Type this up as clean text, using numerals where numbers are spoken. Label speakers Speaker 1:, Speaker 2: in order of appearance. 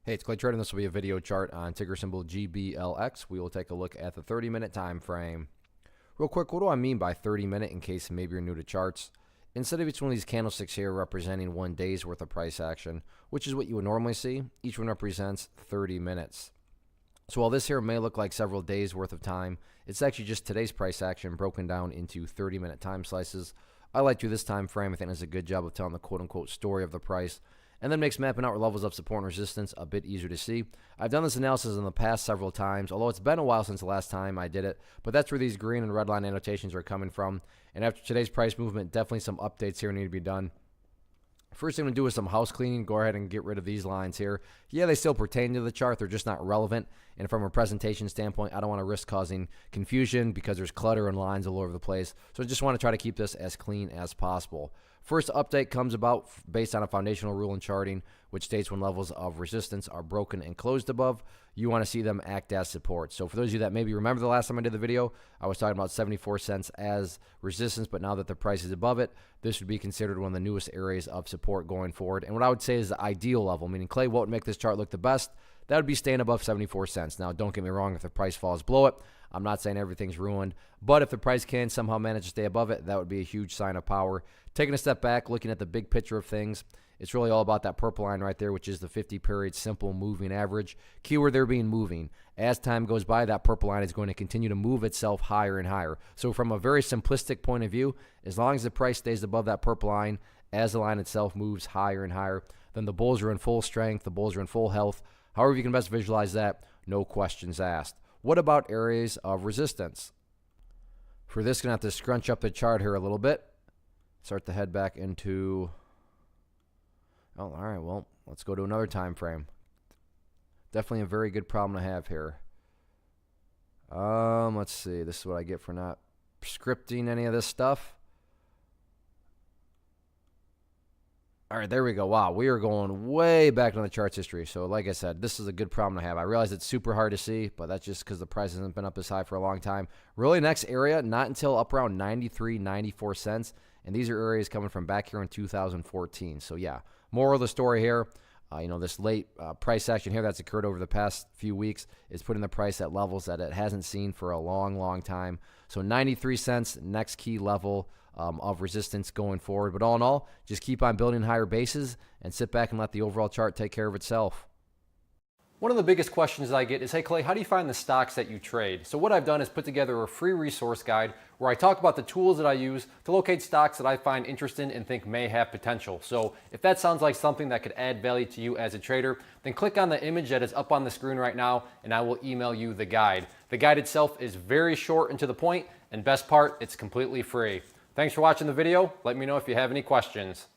Speaker 1: Hey, it's Clay Trading. This will be a video chart on ticker symbol GBLX. We will take a look at the 30-minute time frame. Real quick, what do I mean by 30-minute in case maybe you're new to charts? Instead of each one of these candlesticks here representing 1 day's worth of price action, which is what you would normally see, each one represents 30 minutes. So while this here may look like several days worth of time, it's actually just today's price action broken down into 30-minute time slices. I like to do this time frame. I think it does a good job of telling the quote-unquote story of the price, and then makes mapping out levels of support and resistance a bit easier to see. I've done this analysis in the past several times, although it's been a while since the last time I did it, but that's where these green and red line annotations are coming from. And after today's price movement, definitely some updates here need to be done. First thing I'm going to do is some house cleaning. Go ahead and get rid of these lines here. Yeah, they still pertain to the chart. They're just not relevant. And from a presentation standpoint, I don't want to risk causing confusion because there's clutter and lines all over the place. So I just want to try to keep this as clean as possible. First update comes about based on a foundational rule in charting, which states when levels of resistance are broken and closed above, you want to see them act as support. So for those of you that maybe remember the last time I did the video, I was talking about 74 cents as resistance, but now that the price is above it, this would be considered one of the newest areas of support going forward. And what I would say is the ideal level, meaning Clay, what would make this chart look the best? That would be staying above 74 cents. Now, don't get me wrong, if the price falls below it, I'm not saying everything's ruined, but if the price can somehow manage to stay above it, that would be a huge sign of power. Taking a step back, looking at the big picture of things, it's really all about that purple line right there, which is the 50-period simple moving average. Keyword there being moving. As time goes by, that purple line is going to continue to move itself higher and higher. So from a very simplistic point of view, as long as the price stays above that purple line, as the line itself moves higher and higher, then the bulls are in full strength, the bulls are in full health. However you can best visualize that, no questions asked. What about areas of resistance? For this, going to have to scrunch up the chart here a little bit. Start to head back into... Oh, all right, well, let's go to another time frame. Definitely a very good problem to have here. Let's see. This is what I get for not scripting any of this stuff. All right, there we go. Wow, we are going way back in the charts history. So like I said, this is a good problem to have. I realize it's super hard to see, but that's just because the price hasn't been up this high for a long time. Really, next area, not until up around 93, 94 cents. And these are areas coming from back here in 2014. So yeah, moral of the story here, this late price action here that's occurred over the past few weeks is putting the price at levels that it hasn't seen for a long, long time. So 93 cents, next key level of resistance going forward. But all in all, just keep on building higher bases and sit back and let the overall chart take care of itself. One of the biggest questions that I get is, hey Clay, how do you find the stocks that you trade? So what I've done is put together a free resource guide where I talk about the tools that I use to locate stocks that I find interesting and think may have potential. So if that sounds like something that could add value to you as a trader, then click on the image that is up on the screen right now and I will email you the guide. The guide itself is very short and to the point, and best part, it's completely free. Thanks for watching the video. Let me know if you have any questions.